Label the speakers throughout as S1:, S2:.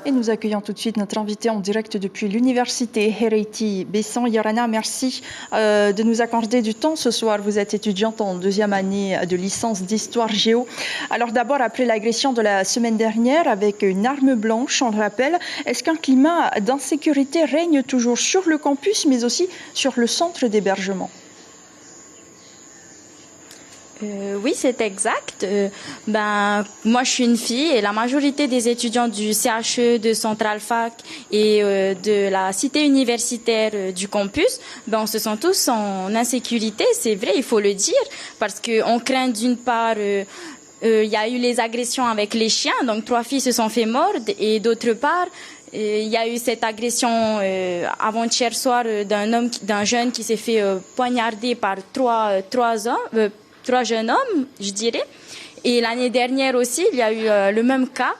S1: Et nous accueillons tout de suite notre invité en direct depuis l'université Hereiti Bessan. Yorana, merci de nous accorder du temps ce soir. Vous êtes étudiante en deuxième année de licence d'histoire géo. Alors d'abord, après l'agression de la semaine dernière avec une arme blanche, on le rappelle, est-ce qu'un climat d'insécurité règne toujours sur le campus, mais aussi sur le centre d'hébergement ?
S2: Oui, c'est exact. Moi, je suis une fille et la majorité des étudiants du CHE, de Central Fac et de la cité universitaire du campus, on se sent tous en insécurité. C'est vrai, il faut le dire, parce qu'on craint d'une part... il y a eu les agressions avec les chiens, donc 3 filles se sont fait mordre, et d'autre part, il y a eu cette agression avant-hier soir d'un jeune qui s'est fait poignarder par trois jeunes hommes, je dirais. Et l'année dernière aussi, il y a eu le même cas.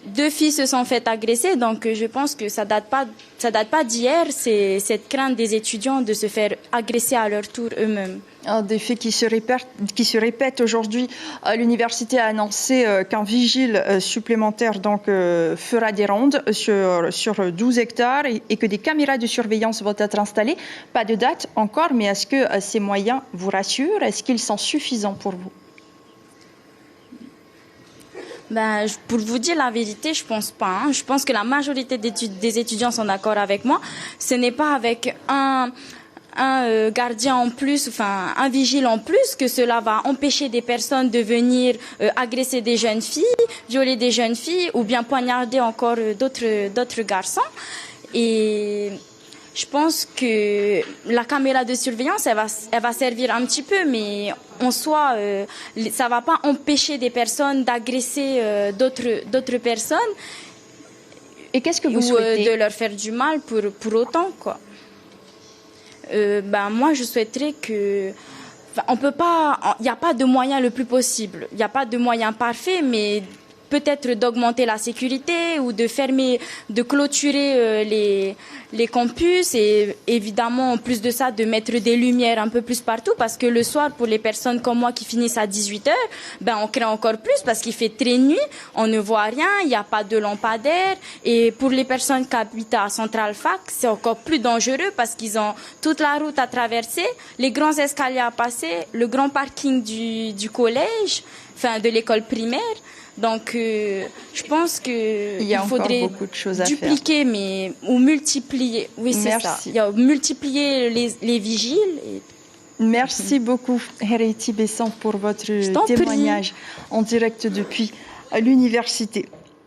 S2: 2 filles se sont fait agresser, donc je pense que ça date pas d'hier, c'est cette crainte des étudiants de se faire agresser à leur tour eux-mêmes.
S1: Des faits qui se répètent aujourd'hui. L'université a annoncé qu'un vigile supplémentaire fera des rondes sur 12 hectares et que des caméras de surveillance vont être installées. Pas de date encore, mais est-ce que ces moyens vous rassurent? Est-ce qu'ils sont suffisants pour vous?
S2: Pour vous dire la vérité, je pense pas. Je pense que la majorité des étudiants sont d'accord avec moi. Ce n'est pas avec un gardien en plus, enfin un vigile en plus, que cela va empêcher des personnes de venir agresser des jeunes filles, violer des jeunes filles ou bien poignarder encore d'autres garçons. Et je pense que la caméra de surveillance, elle va servir un petit peu, mais en soi, ça va pas empêcher des personnes d'agresser d'autres personnes.
S1: Et qu'est-ce que vous souhaitez?
S2: De leur faire du mal pour autant, quoi. Moi, je souhaiterais que... on peut pas... Il n'y a pas de moyen le plus possible. Il n'y a pas de moyen parfait, mais... peut-être d'augmenter la sécurité ou de clôturer les campus et évidemment, en plus de ça, de mettre des lumières un peu plus partout parce que le soir, pour les personnes comme moi qui finissent à 18h, on craint encore plus parce qu'il fait très nuit, on ne voit rien, il n'y a pas de lampadaire et pour les personnes qui habitent à Central Fac, c'est encore plus dangereux parce qu'ils ont toute la route à traverser, les grands escaliers à passer, le grand parking du collège, enfin de l'école primaire. Donc, je pense qu'il faudrait
S1: beaucoup de choses à
S2: dupliquer, ou multiplier. Oui, c'est ça. Il y a multiplier les vigiles.
S1: Merci beaucoup, Hereiti Bessan, pour votre témoignage en direct depuis l'université.